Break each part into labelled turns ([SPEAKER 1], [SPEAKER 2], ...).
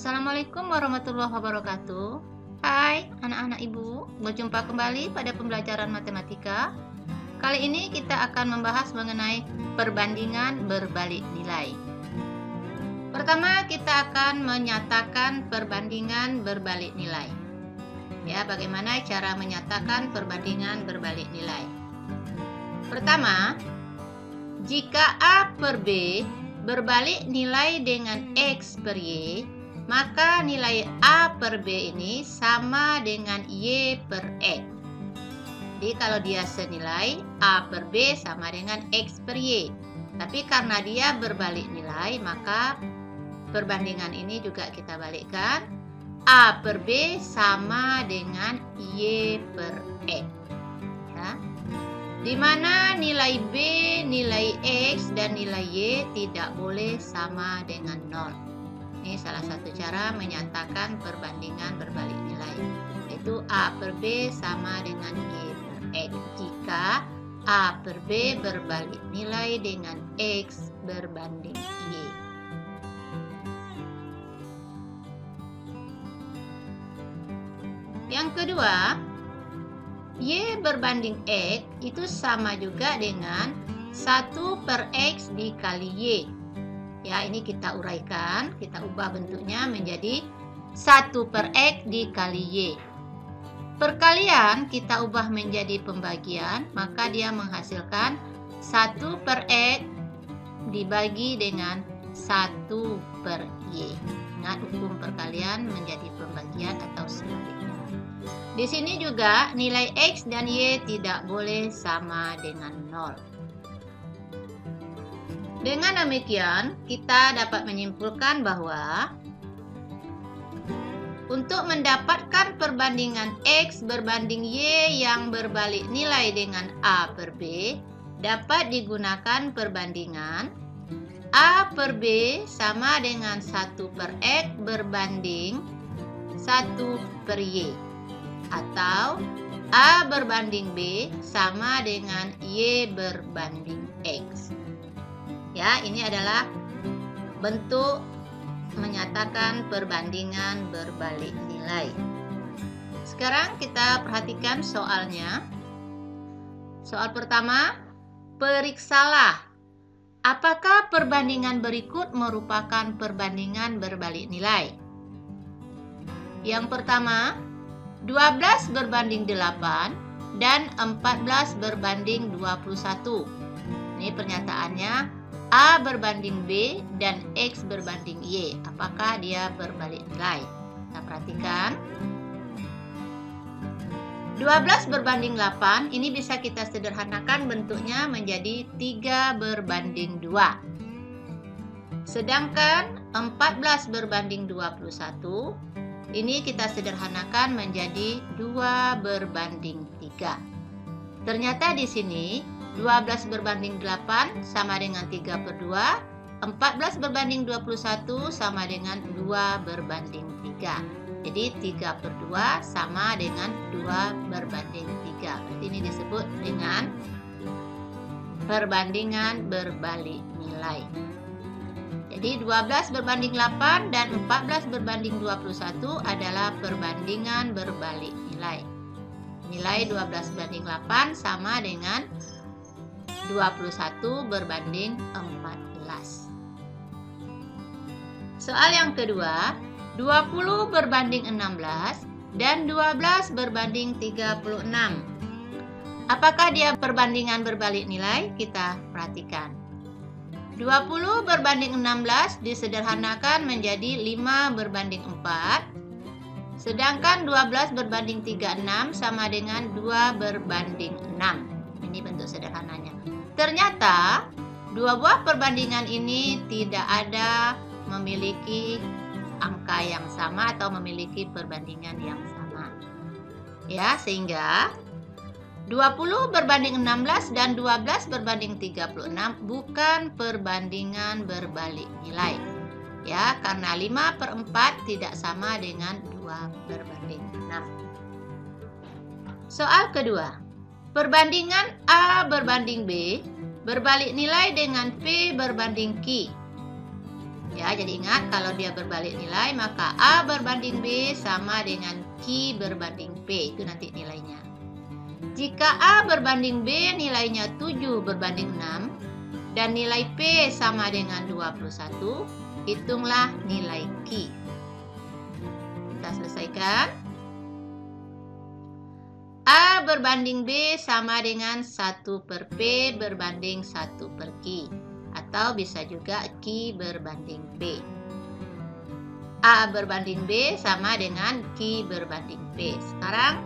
[SPEAKER 1] Assalamualaikum warahmatullahi wabarakatuh. Hai anak-anak ibu, berjumpa kembali pada pembelajaran matematika. Kali ini kita akan membahas mengenai perbandingan berbalik nilai. Pertama, kita akan menyatakan perbandingan berbalik nilai. Ya, bagaimana cara menyatakan perbandingan berbalik nilai? Pertama, jika A per B berbalik nilai dengan X per Y, maka nilai A per B ini sama dengan Y per X. Jadi kalau dia senilai, A per B sama dengan X per Y. Tapi karena dia berbalik nilai, maka perbandingan ini juga kita balikkan. A per B sama dengan Y per X. Ya. Di mana nilai B, nilai X, dan nilai Y tidak boleh sama dengan 0. Ini salah satu cara menyatakan perbandingan berbalik nilai, yaitu A per B sama dengan Y per X. Jika A per B berbalik nilai dengan X berbanding Y. Yang kedua, Y berbanding X itu sama juga dengan 1 per X dikali Y. Ya, ini kita uraikan, kita ubah bentuknya menjadi 1 per X dikali Y. Perkalian kita ubah menjadi pembagian, maka dia menghasilkan 1 per X dibagi dengan 1 per Y. Ingat, hukum perkalian menjadi pembagian atau sebaliknya. Di sini juga nilai X dan Y tidak boleh sama dengan 0. Dengan demikian, kita dapat menyimpulkan bahwa untuk mendapatkan perbandingan X berbanding Y yang berbalik nilai dengan A per B, dapat digunakan perbandingan A per B sama dengan 1 per X berbanding 1 per Y. Atau A berbanding B sama dengan Y berbanding X. Ya, ini adalah bentuk menyatakan perbandingan berbalik nilai. Sekarang kita perhatikan soalnya. Soal pertama, periksalah apakah perbandingan berikut merupakan perbandingan berbalik nilai. Yang pertama, 12 berbanding 8 dan 14 berbanding 21. Ini pernyataannya A berbanding B dan X berbanding Y. Apakah dia berbalik nilai? Kita perhatikan. 12 berbanding 8, ini bisa kita sederhanakan bentuknya menjadi 3 berbanding 2. Sedangkan 14 berbanding 21, ini kita sederhanakan menjadi 2 berbanding 3. Ternyata di sini 12 berbanding 8 sama dengan 3 per 2, 14 berbanding 21 sama dengan 2 berbanding 3. Jadi 3 per 2 sama dengan 2 berbanding 3. Berarti ini disebut dengan perbandingan berbalik nilai. Jadi 12 berbanding 8 dan 14 berbanding 21 adalah perbandingan berbalik nilai. Nilai 12 banding 8 sama dengan 21 berbanding 14. Soal yang kedua, 20 berbanding 16 dan 12 berbanding 36. Apakah dia perbandingan berbalik nilai? Kita perhatikan. 20 berbanding 16 disederhanakan menjadi 5 berbanding 4. Sedangkan 12 berbanding 36 sama dengan 2 berbanding 6. Ini bentuk sederhananya. Ternyata dua buah perbandingan ini tidak ada memiliki angka yang sama atau memiliki perbandingan yang sama. Ya, sehingga 20 berbanding 16 dan 12 berbanding 36 bukan perbandingan berbalik nilai. Ya, karena 5 per 4 tidak sama dengan 2 berbanding 6. Soal kedua, perbandingan A berbanding B berbalik nilai dengan P berbanding Q. Ya, jadi ingat kalau dia berbalik nilai maka A berbanding B sama dengan Q berbanding P. Itu nanti nilainya. Jika A berbanding B nilainya 7 berbanding 6 dan nilai P sama dengan 21, hitunglah nilai Q. Kita selesaikan. A berbanding B sama dengan 1 per P berbanding 1 per Q. Atau bisa juga Q berbanding P. A berbanding B sama dengan Q berbanding P. Sekarang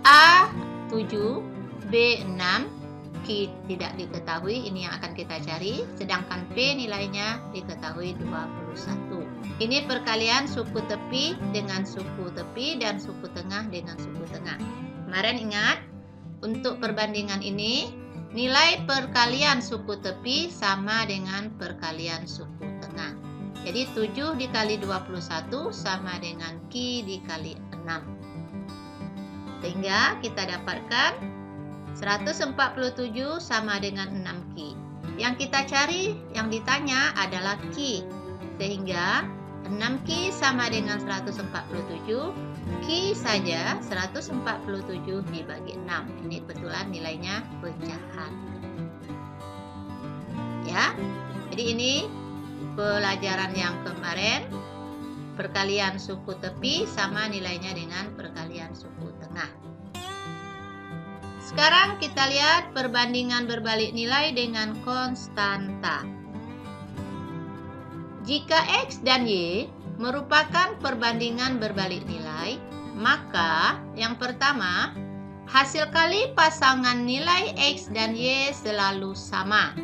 [SPEAKER 1] A 7, B 6, Q tidak diketahui, ini yang akan kita cari. Sedangkan P nilainya diketahui 21. Ini perkalian suku tepi dengan suku tepi dan suku tengah dengan suku tengah. Kemarin ingat, untuk perbandingan ini, nilai perkalian suku tepi sama dengan perkalian suku tengah. Jadi 7 dikali 21 sama dengan Q dikali 6. Sehingga kita dapatkan 147 sama dengan 6Q. Yang kita cari, yang ditanya adalah Q. Sehingga 6Q sama dengan 147. Q saja 147 dibagi 6. Ini kebetulan nilainya pecahan. Ya. Jadi ini pelajaran yang kemarin, perkalian suku tepi sama nilainya dengan perkalian suku tengah. Sekarang kita lihat perbandingan berbalik nilai dengan konstanta. Jika X dan Y merupakan perbandingan berbalik nilai, maka yang pertama, hasil kali pasangan nilai X dan Y selalu sama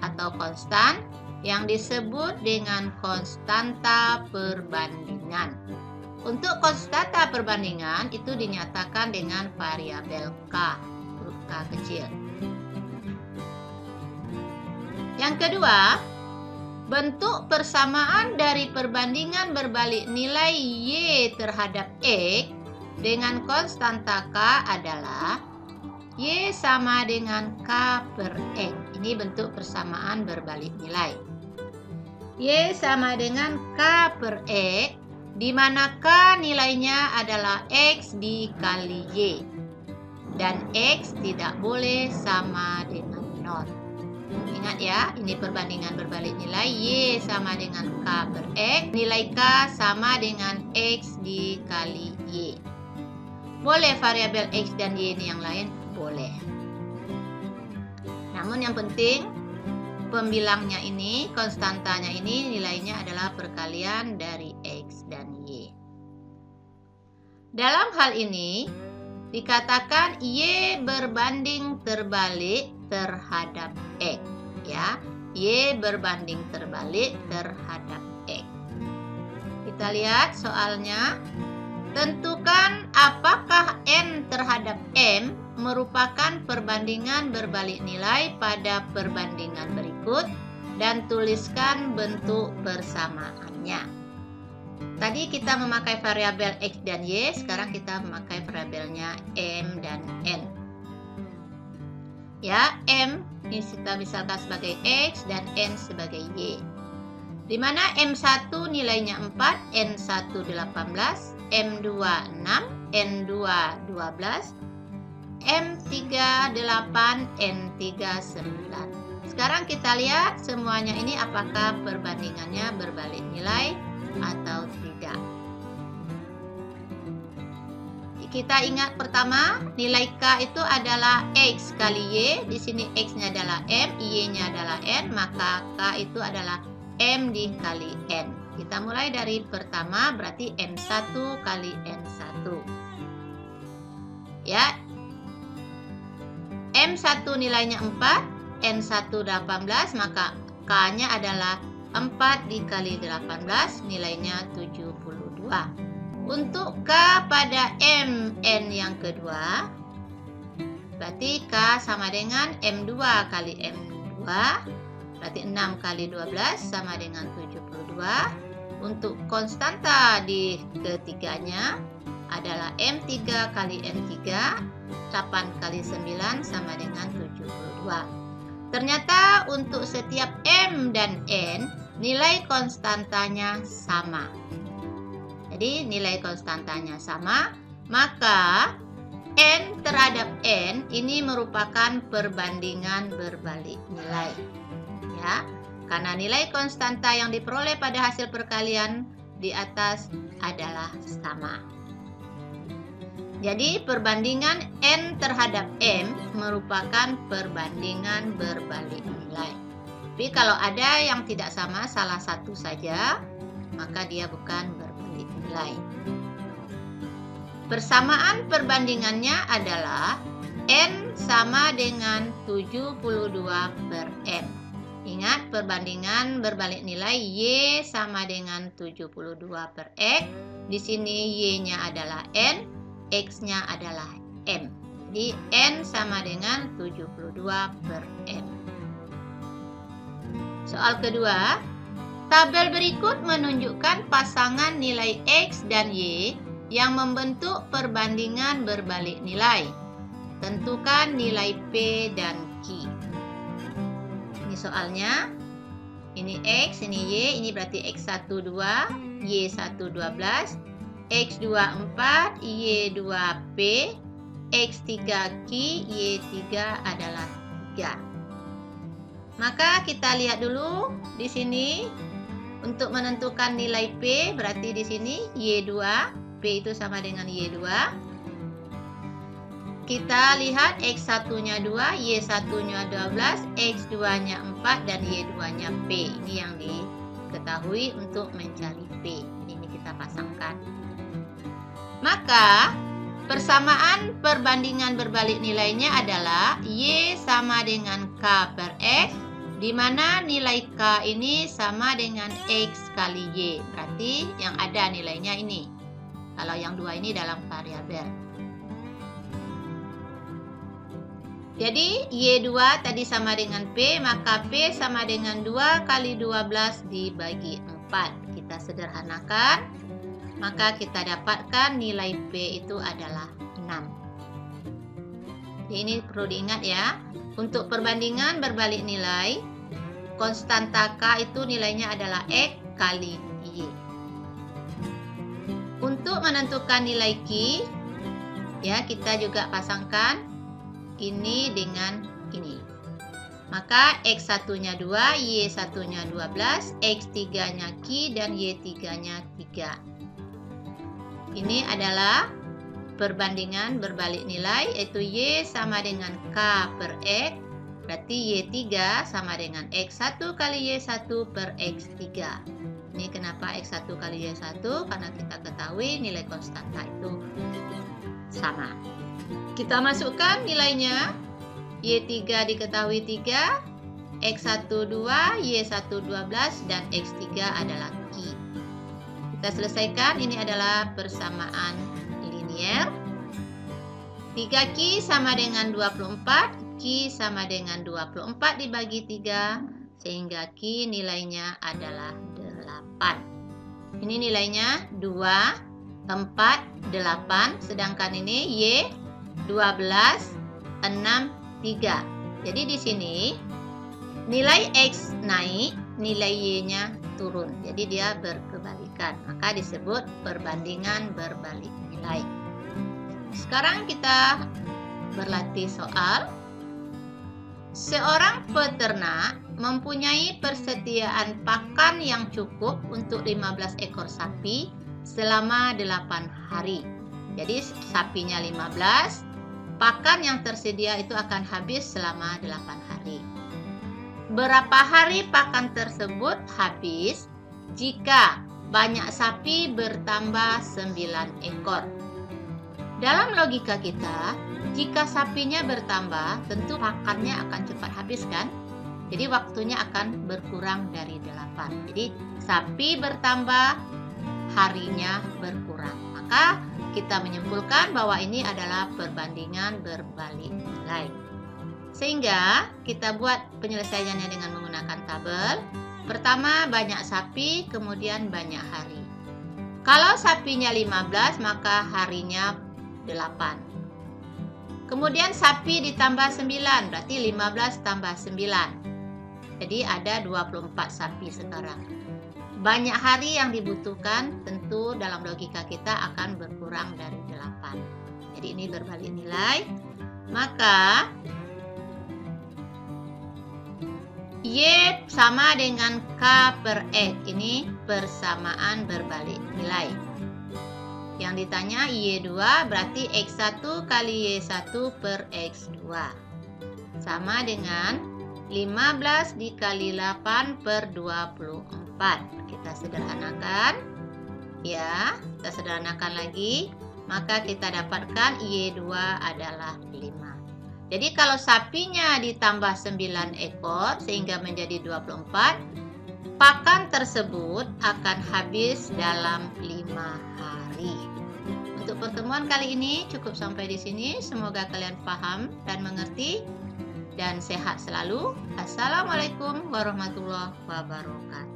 [SPEAKER 1] atau konstan yang disebut dengan konstanta perbandingan. Untuk konstanta perbandingan itu dinyatakan dengan variabel K, huruf K kecil. Yang kedua, bentuk persamaan dari perbandingan berbalik nilai Y terhadap X dengan konstanta K adalah Y sama dengan K per X. Ini bentuk persamaan berbalik nilai. Y sama dengan K per X, di mana K nilainya adalah X dikali Y. Dan X tidak boleh sama dengan 0. Ingat ya, ini perbandingan berbalik nilai. Y sama dengan K per X. Nilai K sama dengan X dikali Y. Boleh variabel X dan Y ini yang lain? Boleh. Namun yang penting, pembilangnya ini, konstantanya ini nilainya adalah perkalian dari X dan Y. Dalam hal ini, dikatakan Y berbanding terbalik terhadap X. Ya, Y berbanding terbalik terhadap X. Kita lihat soalnya. Tentukan apakah N terhadap M merupakan perbandingan berbalik nilai pada perbandingan berikut dan tuliskan bentuk persamaannya. Tadi kita memakai variabel X dan Y, sekarang kita memakai variabelnya M dan N. Ya, M ini kita misalkan sebagai X dan N sebagai Y. Di mana M1 nilainya 4, N1 18, M2 6, N2 12, M3 8, N3 9. Sekarang kita lihat semuanya ini apakah perbandingannya berbalik nilai atau tidak. Kita ingat pertama, nilai K itu adalah X kali Y. Di sini X-nya adalah M, Y-nya adalah N, maka K itu adalah M dikali N. Kita mulai dari pertama, berarti M1 kali N1. Ya, M1 nilainya 4, N1 18, maka K-nya adalah 4 dikali 18, nilainya 72. Untuk K pada M, N yang kedua, berarti K sama dengan M2 kali M2, berarti 6 kali 12 sama dengan 72. Untuk konstanta di ketiganya adalah M3 kali N3, 8 kali 9 sama dengan 72. Ternyata untuk setiap M dan N, nilai konstantanya sama. Jadi nilai konstantanya sama, maka N terhadap N ini merupakan perbandingan berbalik nilai. Ya, karena nilai konstanta yang diperoleh pada hasil perkalian di atas adalah sama. Jadi perbandingan N terhadap M merupakan perbandingan berbalik nilai. Tapi kalau ada yang tidak sama, salah satu saja, maka dia bukan berbalik nilai. Persamaan perbandingannya adalah N sama dengan 72 per M. Ingat, perbandingan berbalik nilai Y sama dengan 72 per X. Di sini Y-nya adalah N, X-nya adalah M. Jadi N sama dengan 72 per M. Soal kedua, tabel berikut menunjukkan pasangan nilai X dan Y yang membentuk perbandingan berbalik nilai. Tentukan nilai P dan Q. Ini soalnya. Ini X, ini Y, ini berarti X1 2, Y1 12, X2 4, Y2 P, X3 Q, Y3 adalah 3. Maka kita lihat dulu di sini untuk menentukan nilai P, berarti di sini Y2, P itu sama dengan Y2. Kita lihat X1-nya 2, Y1-nya 12, X2-nya 4, dan Y2-nya P. Ini yang diketahui untuk mencari P. Ini kita pasangkan. Maka persamaan perbandingan berbalik nilainya adalah Y sama dengan K per X, di mana nilai K ini sama dengan X kali Y. Berarti yang ada nilainya ini. Kalau yang dua ini dalam variabel. Jadi Y2 tadi sama dengan P, maka P sama dengan 2 kali 12 dibagi 4. Kita sederhanakan, maka kita dapatkan nilai P itu adalah 6. Jadi ini perlu diingat ya. Untuk perbandingan berbalik nilai, konstanta K itu nilainya adalah X kali Y. Untuk menentukan nilai Q, ya kita juga pasangkan ini dengan ini. Maka X1-nya 2, Y1-nya 12, X3-nya Q, dan Y3-nya 3. Ini adalah perbandingan berbalik nilai, yaitu Y sama dengan K per X, berarti Y3 sama dengan X1 kali Y1 per X3. Ini kenapa X1 kali Y1? Karena kita ketahui nilai konstanta itu sama. Kita masukkan nilainya. Y3 diketahui 3, X1 2, Y1 12, dan X3 adalah Q. Kita selesaikan, ini adalah persamaan linier. 3Q sama dengan 24, Q sama dengan 24 dibagi 3, sehingga Q nilainya adalah 8. Ini nilainya 2, 4, 8, sedangkan ini Y 12, 6, 3. Jadi di sini nilai X naik, nilai Y-nya turun. Jadi dia berkebalikan. Maka disebut perbandingan berbalik nilai. Sekarang kita berlatih soal. Seorang peternak mempunyai persediaan pakan yang cukup untuk 15 ekor sapi selama 8 hari. Jadi sapinya 15, pakan yang tersedia itu akan habis selama 8 hari. Berapa hari pakan tersebut habis jika banyak sapi bertambah 9 ekor? Dalam logika kita, jika sapinya bertambah, tentu pakannya akan cepat habis kan? Jadi waktunya akan berkurang dari 8. Jadi sapi bertambah, harinya berkurang. Maka kita menyimpulkan bahwa ini adalah perbandingan berbalik nilai. Sehingga kita buat penyelesaiannya dengan menggunakan tabel. Pertama banyak sapi, kemudian banyak hari. Kalau sapinya 15, maka harinya 8. Kemudian sapi ditambah 9, berarti 15 tambah 9. Jadi ada 24 sapi sekarang. Banyak hari yang dibutuhkan, tentu dalam logika kita akan berkurang dari 8. Jadi ini berbalik nilai. Maka Y sama dengan K per X. Ini persamaan berbalik nilai. Yang ditanya Y2 berarti X1 kali Y1 per X2. Sama dengan 15 dikali 8 per 24. Kita sederhanakan. Ya, kita sederhanakan lagi. Maka kita dapatkan Y2 adalah 5. Jadi kalau sapinya ditambah 9 ekor sehingga menjadi 24, pakan tersebut akan habis dalam 5 hari. Untuk pertemuan kali ini cukup sampai di sini. Semoga kalian paham dan mengerti dan sehat selalu. Assalamualaikum warahmatullahi wabarakatuh.